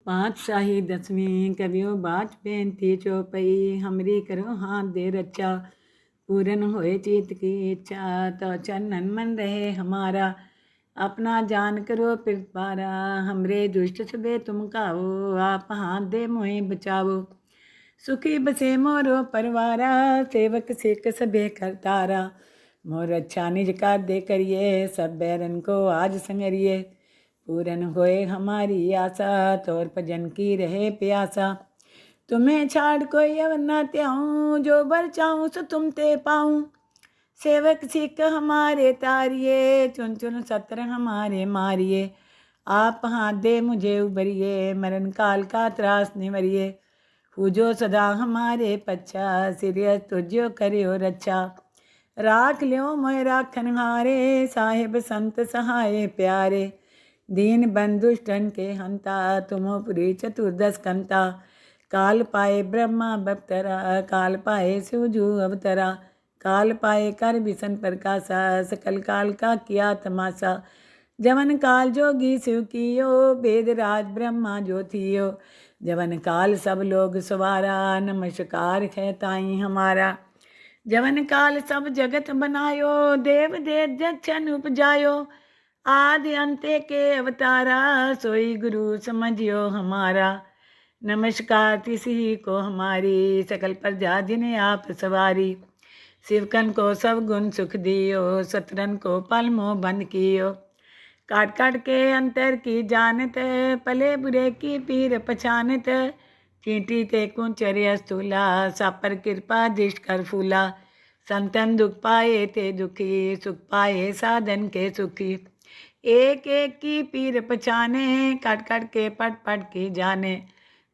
पातशाही दसवीं कवियो बाच बेनती चौपई हमरी करो हाथ दे रचा पूरन होए चीत की इच्छा तो चरणन मन रहे हमारा अपना जान करो पिरपारा हमरे दुष्ट सबे तुम काओ आप हाथ दे मोहे बचाओ सुखी बसे मोरो परवारा सेवक सिख सबे करतारा मोर अच्छा निज का दे करिए सब बैरन को आज संगरिए पूरन होए हमारी आशा तोर भजन की रहे प्यासा तुम्हें छाड़ कोई अवर न त्याऊं जो बर चाहूं सो तुम ते पाऊं सेवक सिख हमारे तारिये चुन चुन सत्र हमारे मारिए आप हाथ दे मुझे उबरिए मरण काल का त्रास निवरिए पूजो सदा हमारे पच्छा सिरियस तुझो करियो रक्षा राख लियो मोय राखन हारे साहिब संत सहाय प्यारे दीन बंधुष्टन के हंता तुमो पुरी चतुर्दश कंता काल पाए ब्रह्मा बप्तरा काल पाए शिवजू अवतरा काल पाए कर विसन प्रकाशा सकल काल का किया तमाशा जवन काल जोगी शिव कियो वेद राज ब्रह्मा ज्योतियो जवन काल सब लोग सवारा नमस्कार है ताई हमारा जवन काल सब जगत बनायो देव दे जक्षन उपजायो आदि अंते के अवतारा सोई गुरु समझियो हमारा नमस्कार तिसी को हमारी सकल प्रजा जिन्हें आप सवारी शिवकन को सब गुण सुख दियो सतरन को पलमो बंद कियो काट काट के अंतर की जानत पले बुरे की पीर पछानत चींटी ते कुंचर्य स्थूला सापर कृपा दिष्ट कर फूला संतन दुख पाए ते दुखी सुख पाए साधन के सुखी एक एक की पीर पछाने काट काट के पट पट की जाने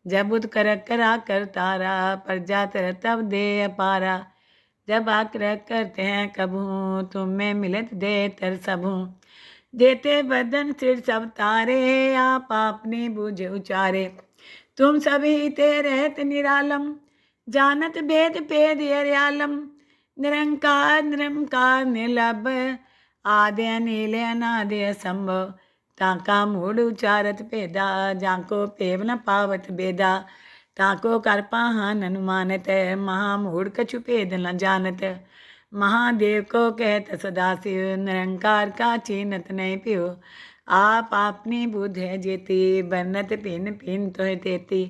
जब उद कर करा कर तारा प्रजा तर तब दे अपारा जब आग्रह करते हैं कबू तुम्हें मिलत दे तर सबू देते बदन सिर सब तारे आप आपने बूझ उचारे तुम सभी ते रहत निरालम जानत भेद भेद अर्यालम निरंकार निरंकार निर्लभ आदि अनिल अनादि असंभव ताका मूड उचारत भेदा जाको पेव न पावत बेदा ताको कर पाहन अनुमानत महामूढ़ कछु भेद न जानत महादेव को कहत सदाशिव निरंकार का चीनत नहीं पियो आप आपनी बुध है जेती बरनत पिन पिन तो तेती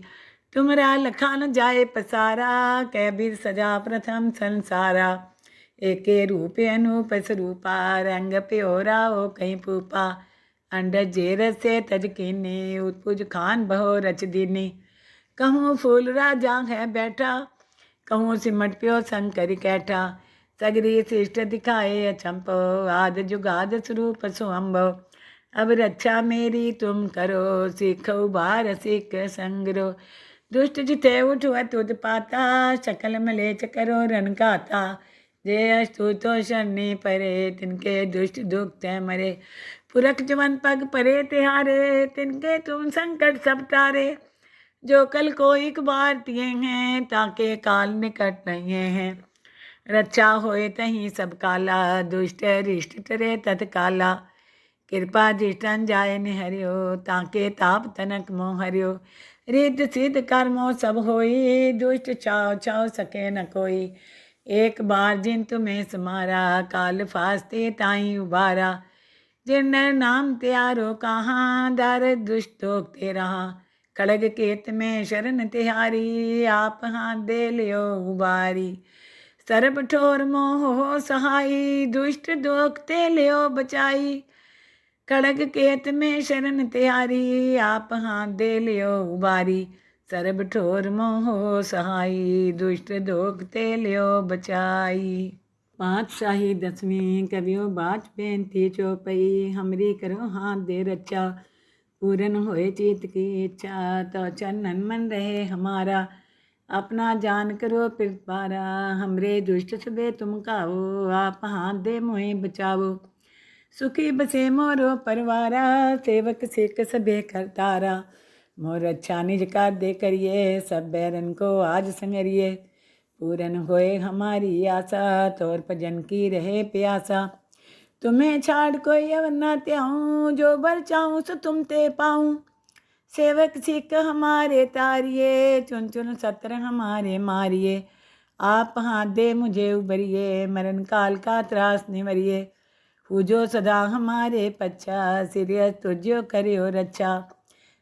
तुमरा लखा न जाए पसारा कैबीर सजा प्रथम संसारा एके रूप अनूप स्वरूपा रंग प्योरा ओ कहीं पूपा अंड जेर से तज कीनी उत्पुज खान बहो रच दीनी कहूँ फूल राजा है बैठा कहूँ सिमट प्यो शंकर कैठा सगरी शिष्ट दिखाए अचंपो आद जुगाद स्वरूप सुअम्भव अब रक्षा मेरी तुम करो सीख उबार सीख संगरो दुष्ट जिथे उठुआ तुद पाता शकल मलेच करो रन गाता जे अस्तु तो शनि परे तिनके दुष्ट दुख तय मरे पुरख जवन पग परे तिहारे तिनके तुम संकट सब तारे जो कल को एक बार तिए हैं ताके काल निकट नहीं हैं रक्षा होए तहीं सब काला दुष्ट रिष्ट तरे तत्काला कृपा दृष्टन जाय निहरियो ताके ताप तनक मोह हरियो रिद्ध सिद्ध कर्मो सब होई दुष्ट चाव चाव सके न कोई एक बार जिन तुम्हें समारा काल फास्ते ताई उबारा जिन नाम त्यारो कहाँ दर दुष्ट ते रहा खड़ग केत में शरण तिहारी आप हाथ दे लियो उबारी सर्ब ठोर मोह हो सहाई दुष्ट दोख ते लियो बचाई खड़ग केत में शरण तिहारी आप हाथ दे लियो उबारी सर्ब ठोर मोह सहाई दुष्ट दोख ते लियो बचाई। पातशाही दसवीं कवियो बाच बेनती चौपई हमरी करो हाथ दे रचा पूरन होए चीत की इच्छा तो चरणन मन रहे हमारा अपना जान करो पिरपारा हमरे दुष्ट सबे तुम काओ आप हाथ दे मोहे बचाओ सुखी बसे मोरो परवारा सेवक सिख सबे करतारा मोर अच्छा निज का दे करिए सब बैरन को आज संगरिए पूरन होए हमारी आशा तोर भजन की रहे प्यासा तुम्हें छाड़ कोई अवर न त्याऊं जो बर चाहूं सो तुम ते पाऊं सेवक सिख हमारे तारिये, चुन चुन सत्र हमारे मारिए। आप हाथ दे मुझे उबरिए, मरण काल का त्रास निवरिए। पूजो सदा हमारे पच्छा, सिरियस तुझो करियो रक्षा।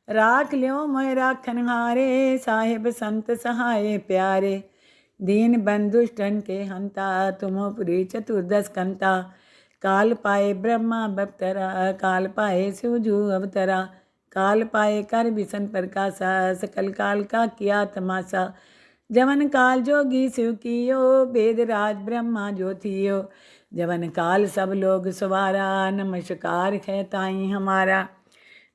राख लियो मोय राखन हारे, साहिब संत सहाय प्यारे। दीन बंधुष्टन के हंता, तुमो पुरी चतुर्दश कंता। काल पाए ब्रह्मा बप्तरा, काल पाए शिवजू अवतरा। काल पाए कर बिसन प्रकाशा, सकल काल का किया तमाशा। जवन काल जोगी शिव कियो, वेद राज ब्रह्मा ज्योतियो। जवन काल सब लोग सवारा, नमस्कार है ताई हमारा।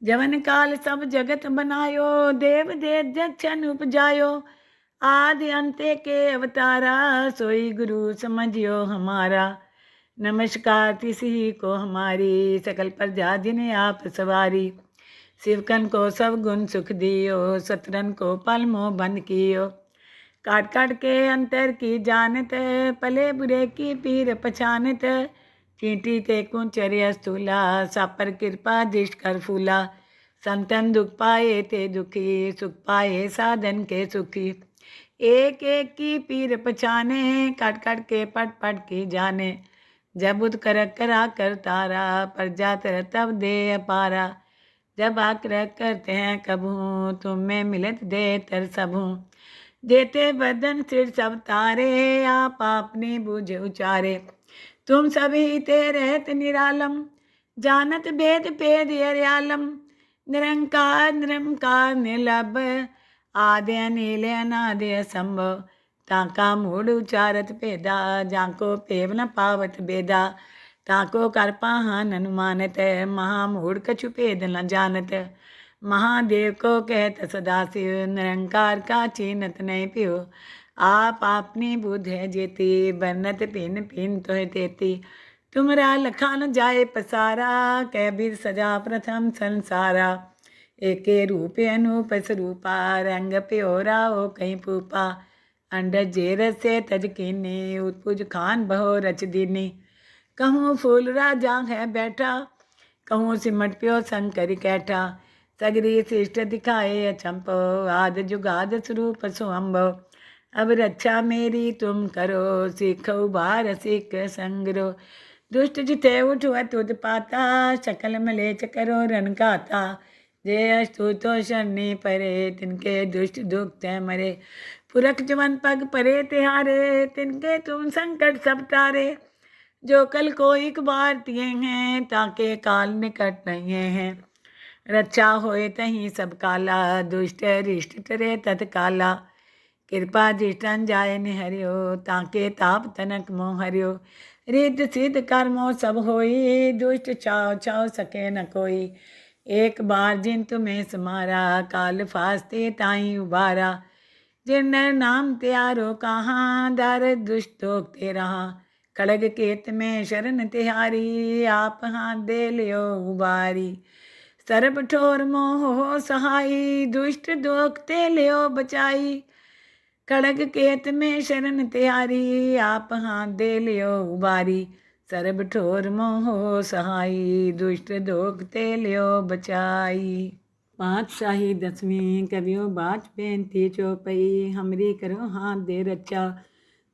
जवन काल सब जगत बनायो, देव देव जक्षन उपजायो। आदि अंते के अवतारा, सोई गुरु समझियो हमारा। नमस्कार तिसी को हमारी, सकल प्रजा जिन्हें आप सवारी। शिवकन को सब गुण सुख दियो, सतरन को पल मोह बंद कियो। काट काट के अंतर की जानत, पले बुरे की पीर पछानत। चींटी ते कुंचर्य स्थूला, सापर कृपा दृष्ट कर फूला। संतन दुख पाए ते दुखी, सुख पाए साधन के सुखी। एक एक की पीर पछाने, काट काट के पट पट की जाने। जब उद कर करा कर तारा, प्रजा तर तब दे अपारा। जब आग्रह करते हैं कबू, तुम में मिलत दे तर सबू। देते बदन सिर सब तारे, आप अपनी बुझ उचारे। तुम सभी ते रहत निरालम, जानत भेद भेद अर्यालम। निरंकार निरंकार निर्लभ, आदि अनिल अनादि असंभव। ताका मूढ़ उचारत भेदा, जाको पेव न पावत बेदा। ताको कर पाहन अनुमानत, महामूढ़ कछु भेद न जानत। महादेव को कहत सदाशिव, निरंकार का चीनत नहीं पियो। आप अपनी बुध है जेती, बरनत पिन पिन तोह तेती। तुमरा लखा न जाए पसारा, कैबिर सजा प्रथम संसारा। एके रूप अनूप स्वरूपा, रंग प्योरा ओ कहीं पूपा। अंडर जेर से तज कीनी, उत्पुज खान बहो रच दीनी। कहूँ फूल राजा है बैठा, कहूँ सिमट प्यो शंकर कैठा। सगरी शिष्ट दिखाए अचंपो, आद जुगाद स्वरूप सुअंबो। अब रक्षा मेरी तुम करो, सीख उबार सीख संगरो। दुष्ट जिथे उठवत उत्पाता, शकल मलेच करो रन गाता। जे अस्तु तो शनि परे, तिनके दुष्ट दुख मरे। पुरख जवन पग परे तिहारे, तिनके तुम संकट सब तारे। जो कल को एक बार तिये हैं, ताके काल निकट नहीं हैं। रक्षा होए तहीं सब काला, दुष्ट रिष्ट टरे तत्काला। कृपा दृष्टन जाय निहरियो, ताके ताप तनक मोह हरियो। रिद्ध सिद्ध कर्मो सब होई, दुष्ट चाव चाव सके न कोई। एक बार जिन तुम्हें समारा, काल फास्ते ताई उबारा। जिन नाम त्यारो कहाँ, दर दुष्ट ते रहा। खड़ग केत में शरण तिहारी, आप हाथ दे लियो उबारी। सर्ब ठोर मोह हो सहाई, दुष्ट दोखते लियो बचाई। खड़ग केत में शरण तिहारी, आप हाथ दे लियो उबारी। सर्ब ठोर मोह हो सहाई, दुष्ट दोखते लियो बचाई। पातशाही दसवीं कवियों बाच बेनती चौपई, हमरी करो हाथ दे रक्षा।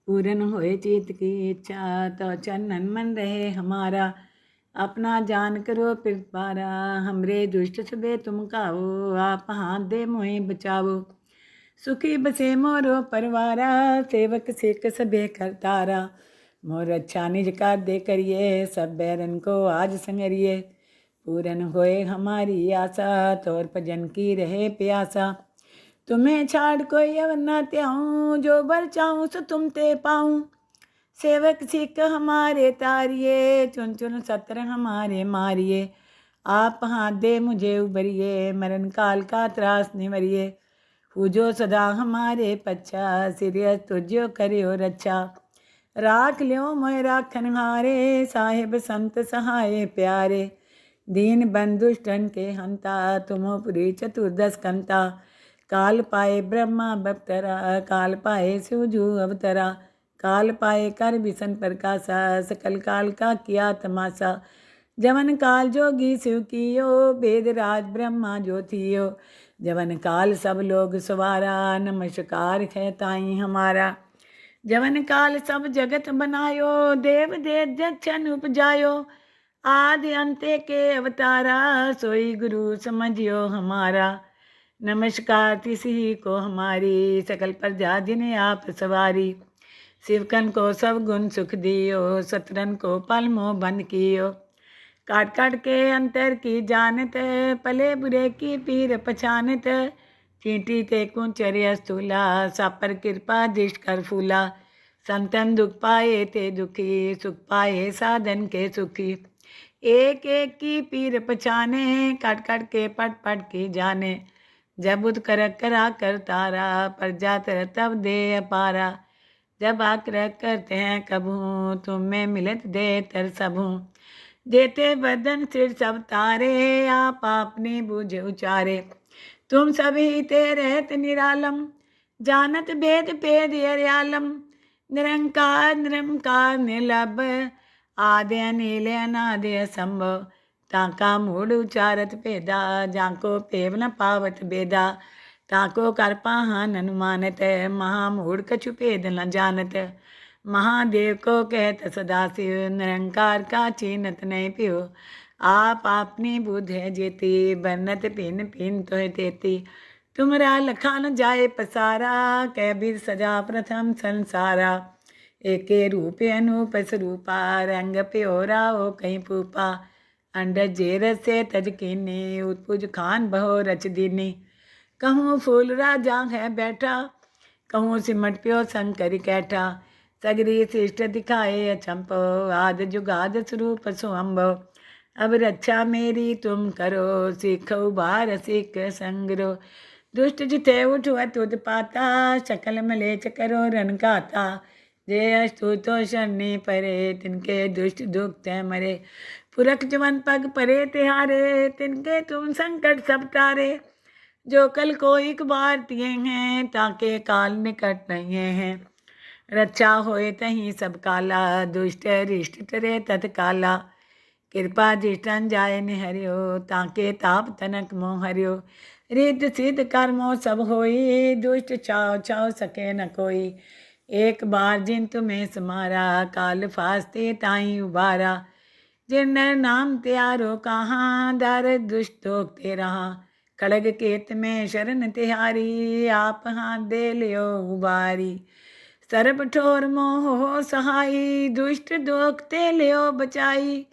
पूरन होए चित की इच्छा, तो चरणन मन रहे हमारा। अपना जान करो पिरपारा, हमरे दुष्ट सबे तुम काओ। आप हाथ दे मोहे बचाओ। सुखी बसे मोरो परवारा, सेवक सिख सबे करतारा। मोर अच्छा निज का दे करिए, सब बैरन को आज संगरिए। पूरन होए हमारी आशा, तोर भजन की रहे प्यासा। तुम्हें छाड़ कोई अवर न त्याऊँ, जो बर चाहूँ सो तुम ते पाऊँ। सेवक सिख हमारे तारिये, चुन चुन सत्र हमारे मारिए। आप हाथ दे मुझे उबरिए, मरण काल का त्रास निवरिए। पूजो सदा हमारे पच्छा, सिरियस तुझो करियो रक्षा। राख लियो मोय राखन हारे, साहिब संत सहाय प्यारे। दीन बंधुष्टन के हंता, तुमो पुरी चतुर्दश कंता। काल पाए ब्रह्मा बप्तरा, काल पाए शिवजू अवतरा। काल पाए कर बिसन प्रकाशा, सकल काल का किया तमाशा। जवन काल जोगी शिव कियो, वेद राज ब्रह्मा ज्योतियो। जवन काल सब लोग सवारा, नमस्कार है ताई हमारा। जवन काल सब जगत बनायो, देव दे जक्षन उपजायो, आदि अंते के अवतारा, सोई गुरु समझियो हमारा। नमस्कार तिसी को हमारी, सकल प्रजा जिन्हें आप सवारी। शिवकन को सब गुण सुख दियो, सतरन को पल मोह बंद कियो। काट काट के अंतर की जानत, पले बुरे की पीर पछानत। चींटी ते कुंचर्य स्थूला, सापर कृपा दृष्ट कर फूला। संतन दुख पाए ते दुखी, सुख पाए साधन के सुखी। एक एक की पीर पछाने, काट काट के पट पट की जाने। जब उद कर करा कर तारा, प्रजा तर तब दे अपारा। जब आग्रह करते हैं कबू, तुम में मिलत दे तर सबू। देते बदन सिर सब तारे, आप अपनी बुझ उचारे। तुम सभी ते रहत निरालम, जानत भेद भेद अर्यालम। निरंकार निरंकार निर्लभ, आदि अनिल अनादि असंभव। ताका मूढ़ उचारत भेदा, जाको पेव न पावत बेदा। ताको कर पाहन अनुमानत, महामूढ़ कछु भेद न जानत। महादेव को कहत सदाशिव, निरंकार का चीनत नहीं पियो। आप अपनी बुध है जेती, बरनत पिन पिन तो तेती। तुमरा लखान जाए पसारा, कैबिर सजा प्रथम संसारा। एके रूप अनूप स्वरूपा, रंग प्योरा हो कहीं पूपा। अंडर जेरस से तज कीनी, उत्पुज खान बहो रच दीनी। कहूँ फूल राजा है बैठा, कहूँ सिमट प्यो शंकर कैठा। सगरी शिष्ट दिखाए अचंपो, आद जुगाद स्वरूप सुअम्भो। अब रक्षा मेरी तुम करो, सीखो बार सीख संग्रो। दुष्ट जिते उठवत उत्पाता, शकल मलेच करो रन गाता। जे अस्तु तो शनि परे, तिनके दुष्ट दुख ते मरे। पुरख जवन पग परे तिहारे, तिनके तुम संकट सब तारे। जो कल को एक बार तिये हैं, ताके काल निकट नहीं हैं। रक्षा होए तहीं सब काला, दुष्ट रिष्ट तरे तत्काला। कृपा दृष्टन जाय निहरियो, ताके ताप तनक मोह हरियो। रिद्ध सिद्ध कर्मो सब होई, दुष्ट चाव चाव सके न कोई। एक बार जिन तुम्हें समारा, काल फास्ते ताई उबारा। जिन नाम त्यारो कहाँ, दर दुष्ट दोखते रहा। खड़ग केत में शरण तिहारी, आप हाथ दे लियो उबारी। सर्ब ठोर मोह हो सहाई, दुष्ट दोखते लियो बचाई।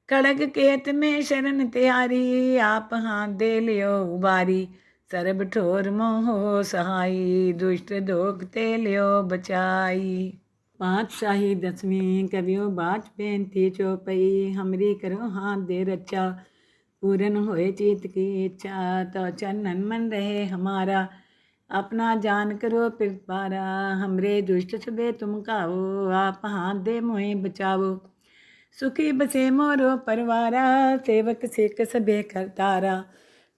खड़ग केत में शरण तिहारी, आप हाथ दे लियो उबारी। सर्ब ठोर मोह हो सहाई, दुष्ट दोखते लियो बचाई। पातशाही दसवीं कवियों बाच बेनती चौपई, हमरी करो हाथ दे रक्षा। पूरन होए चित की इच्छा, तो चरणन मन रहे हमारा। अपना जान करो पिरपारा, हमरे दुष्ट सबे तुम काओ। आप हाथ दे मोहे बचाओ। सुखी बसे मोरो परवारा, सेवक सिख सबे करतारा।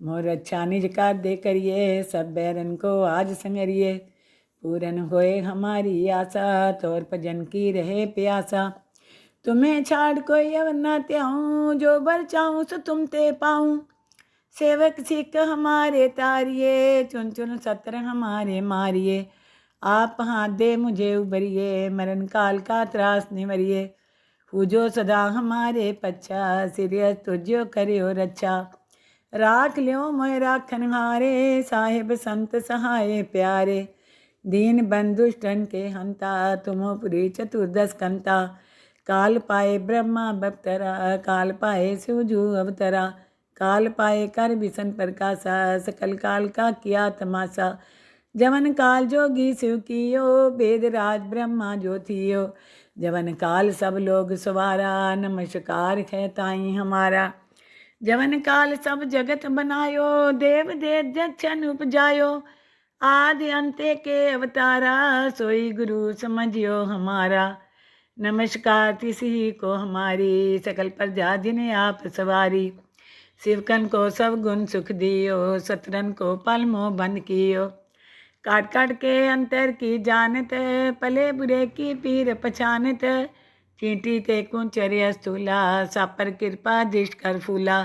मोर अच्छा निज का दे करिए, सब बैरन को आज संगरिए। पूरन होए हमारी आशा, तोर भजन की रहे प्यासा। तुम्हें छाड़ कोई अवर न त्याऊँ, जो बर चाहूँ सो तुम ते पाऊँ। सेवक सिख हमारे तारिये, चुन चुन सत्र हमारे मारिए। आप हाथ दे मुझे उबरिए, मरण काल का त्रास निवरिए। पूजो सदा हमारे पच्छा, सिरियस तुझो करियो रक्षा। राख लियो मोय राखन हारे, साहिब संत सहाय प्यारे। दीन बंधुष्टन के हंता, तुमो पुरी चतुर्दश कंता। काल पाए ब्रह्मा बप्तरा, काल पाए शिवजू अवतरा। काल पाए कर विसन प्रकाशा, सकल काल का किया तमाशा। जवन काल जोगी शिव कियो, वेद राज ब्रह्मा जो थियो। जवन काल सब लोग सवारा, नमस्कार है ताई हमारा। जवन काल सब जगत बनायो, देव दे जक्षन उपजायो। आदि अंते के अवतारा, सोई गुरु समझियो हमारा। नमस्कार तिसी को हमारी, सकल प्रजा जिन्हें आप सवारी। शिवकन को सब गुण सुख दियो, सतरन को पल मोह बंद कियो। काट काट के अंतर की जानत, पले बुरे की पीर पछानत। चींटी ते कुंचर्य स्थूला, सापर कृपा दृष्ट कर फूला।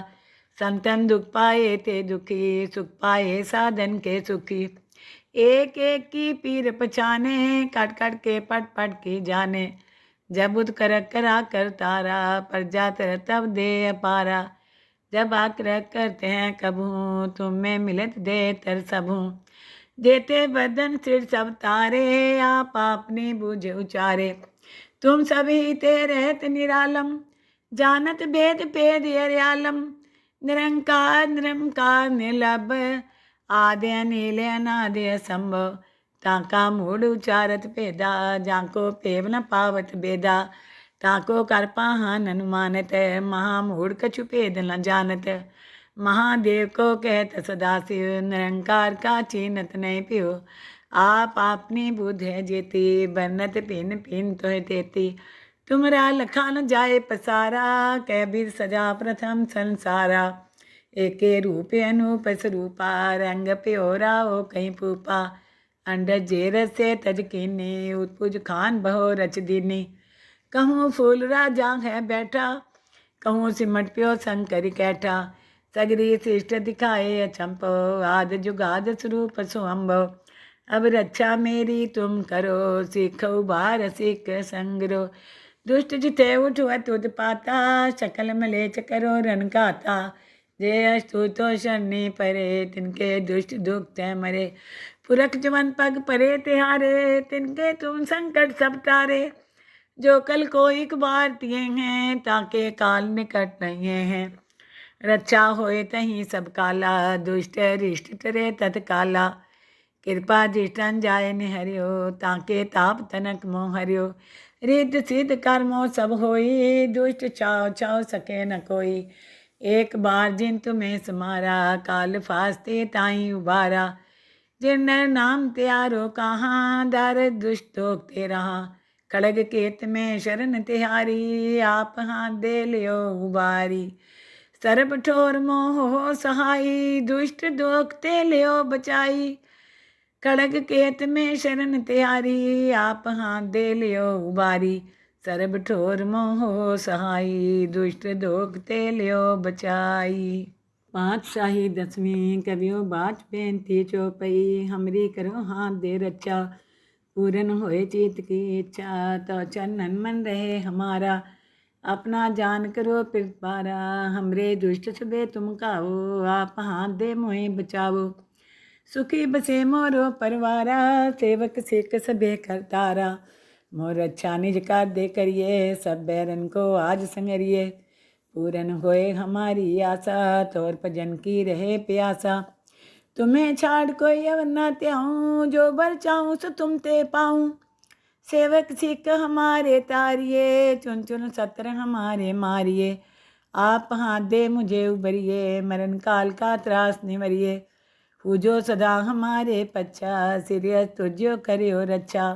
संतन दुख पाए ते दुखी, सुख पाए साधन के सुखी। एक एक की पीर पछाने, कट कट के पट पट की जाने। जब उद कर करा कर तारा, पर जातर तब दे अपारा। जब आग्रह करते हैं कबू, तुम में मिलत दे तर सबू। देते बदन सिर सब तारे, आप अपनी बूझ उचारे। तुम सभी ते रहत निरालम, जानत भेद भेद अर्यालम। निरंकार निरंकार निर्लभ, आदि अनिल अनादि असंभव। ताका मूढ़ उचारत भेदा, जाको पेव न पावत बेदा। ताको कर पाहन अनुमानत, महामूढ़ कछु भेद न जानत। महादेव को कहत सदाशिव, निरंकार का चीनत नहीं पियो। आप अपनी बुद्ध है जेती, बन्नत पिन पिन तो तेती। तुमरा लखा न जाए पसारा, कह बीर सजा प्रथम संसारा। एके रूप अनूप स्वरूपा, रंग प्योरा ओ कहीं पूपा। अंडर जेर से तज कीनी, उत्पुज खान बहो रच दीनी। कहूँ फूल राजा है बैठा, कहूँ सिमट प्यो शंकर कैठा। सगरी शिष्ट दिखाए अचंपो, आद जुगाद स्वरूप सुअंभव। अब रक्षा मेरी तुम करो, सीखो बार सीख संगरो। दुष्ट जिथे उठवत उत्पाता, शकल मलेच करो रन गाता। जे अस्तु तो शरणी परे, तिनके दुष्ट दुख तय मरे। पुरख जवन पग परे तिहारे, तिनके तुम संकट सब तारे। जो कल को एक बार तिये हैं, ताके काल निकट नहीं हैं। रक्षा होए तहीं सब काला, दुष्ट रिष्ट तरे तत्काला। कृपा दृष्टन जाय निहरियो, ताके ताप तनक मोह हरियो। रिद्ध सिद्ध कर्मो सब होई, दुष्ट चाव चाव सके न कोई। एक बार जिन तुम्हें समारा, काल फास्ते ताई उबारा। जिन नर नाम त्यारो कहाँ, दर दुष्ट दोखते रहा। खड़ग केत में शरण तिहारी, आप हाथ दे लियो उबारी। सर्ब ठोर मोह हो सहाई, दुष्ट दोखते लियो बचाई। खड़ग केत में शरण तिहारी, आप हाथ दे लियो उबारी। सर्ब ठोर मोह सहाई, दुष्ट दोखते लियो बचाई। पातशाही दसवीं कवियों बाच बेनती चौपई, हमरी करो हाथ दे रचा। पूरन होए चीत की इच्छा, तो चरणन मन रहे हमारा। अपना जान करो पिरपारा, हमरे दुष्ट सबे तुम काओ। आप हाथ दे मोहे बचाओ। सुखी बसे मोरो परवारा, सेवक सिख सबे करतारा। मोर अच्छा निज का दे करिए, सब बैरन को आज संगरिए। पूरन होए हमारी आशा, तोर भजन की रहे प्यासा। तुम्हें छाड़ कोई अवर ना त्याऊँ, जो बर चाहूँ सो तुम ते पाऊँ। सेवक सिख हमारे तारिये, चुन चुन सत्र हमारे मारिए। आप हाथ दे मुझे उबरिए, मरण काल का त्रास निवरिए। पूजो सदा हमारे पच्छा, सिरियस तुझो करियो रक्षा।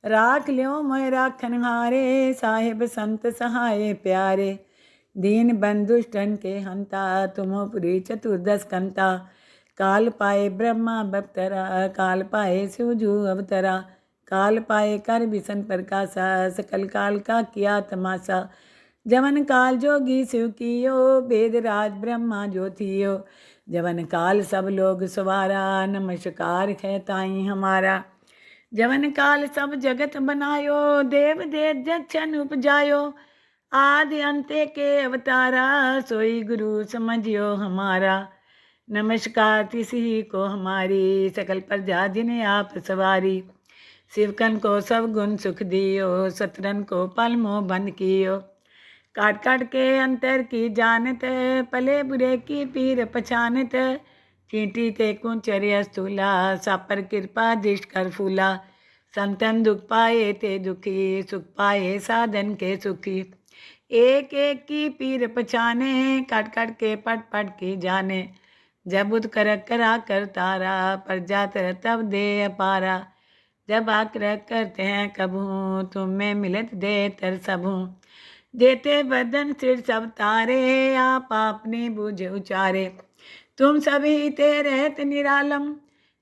राख लियो मोय राखन हारे, साहिब संत सहाय प्यारे। दीन बंधुष्टन के हंता, तुमो पुरी चतुर्दश कंता। काल पाए ब्रह्मा बप्तरा, काल पाए शिवजू अवतरा। काल पाए कर बिसन प्रकाशा, सकल काल का किया तमाशा। जवन काल जोगी शिव कियो, वेद राज ब्रह्मा जो थियो। जवन काल सब लोग सवारा, नमस्कार है ताई हमारा। जवन काल सब जगत बनायो, देव देव जक्षन उपजायो। आदि अंते के अवतारा, सोई गुरु समझियो हमारा। नमस्कार तिसी को हमारी, सकल प्रजा जिन्हें आप सवारी। शिवकन को सब गुण सुख दियो, सतरन को पल मोह बंद कियो। काट काट के अंतर की जानत, पले बुरे की पीर पछानत। चींटी ते कुंचर्य स्थूला, सापर कृपा दृष्ट कर फूला। संतन दुख पाए ते दुखी, सुख पाए साधन के सुखी। एक एक की पीर पछाने, काट काट के पट पट की जाने। जब उद कर करा कर तारा, पर जातर तब दे अपारा। जब आग्रह करते हैं कबू, तुम में मिलत दे तर सबू। देते बदन सिर सब तारे, आप अपनी बूझ उचारे। तुम सभी ते रहत निरालम,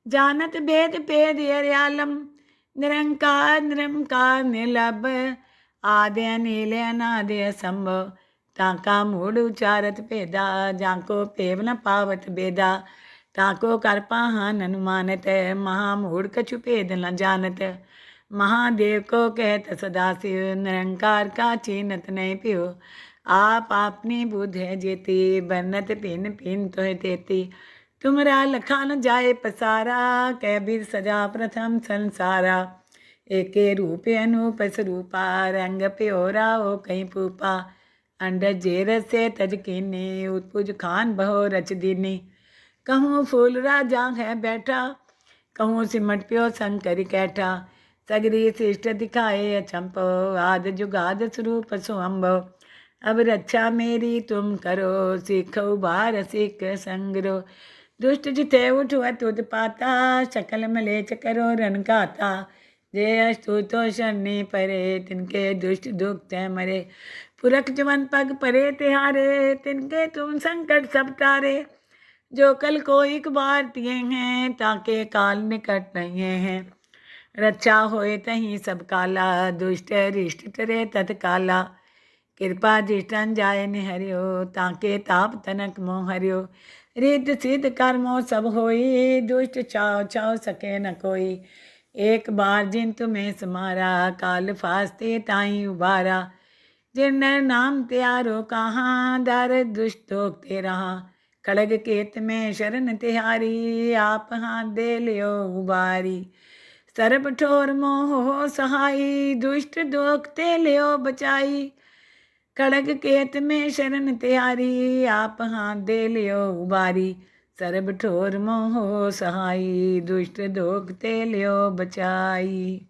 जानत भेद भेद अर्यालम। निरंकार निरंकार निर्लभ, आदि अनिल अनादि असंभव। ताका मूढ़ उचारत भेदा, जाको पेव न पावत बेदा, ताको कर पाहन अनुमानत, महामूढ़ कछु भेद न जानत। महादेव को कहत सदाशिव, निरंकार का चीनत नहीं पियो, आप आपनी बुध है जेती, बरनत पिन पिन तोह तेती। तुमरा लखा न जाए पसारा, कह बीर सजा प्रथम संसारा। एके रूप अनूप स्वरूपा, रंग प्योरा ओ कहीं पूपा। अंडर जेर से तज कीनी, उत्पुज खान बहो रच दीनी। कहूँ फूल राजा है बैठा, कहूँ सिमट प्यो शंकर कैठा। सगरी शिष्ट दिखाए अचंपो, आद जुगाद स्वरूप सुअम्बो। अब रक्षा मेरी तुम करो, सीखो बार सीख संगरो। दुष्ट जिथे उठवत उत्पाता, शकल मलेच करो रन गाता। जे अस्तु तो शनि परे, तिनके दुष्ट दुख तय मरे। पुरख जवन पग परे तिहारे, तिनके तुम संकट सब टारे। जो कल को एक बार तिये हैं, ताके काल निकट नहीं हैं। रक्षा होए तहीं सब काला, दुष्ट रिष्ट टरे तत्काला। कृपा दृष्टन जाय निहरियो, ताके ताप तनक मोह हरियो। रिद्ध सिद्ध कर्मो सब होई, दुष्ट चाव चाव सके न कोई। एक बार जिन तुम्हें समारा, काल फास्ते ताई उबारा। जिन नाम त्यारो कहाँ, दर दुष्ट ते रहा। खड़ग केत में शरण तिहारी, आप हाथ दे लियो उबारी। सर्ब ठोर मोह हो सहाई, दुष्ट दोख ते लियो बचाई। खड़ग केत में शरण तिहारी, आप हाथ दे लियो उबारी। सर्ब ठोर मोह सहाई, दुष्ट दोख ते लियो बचाई।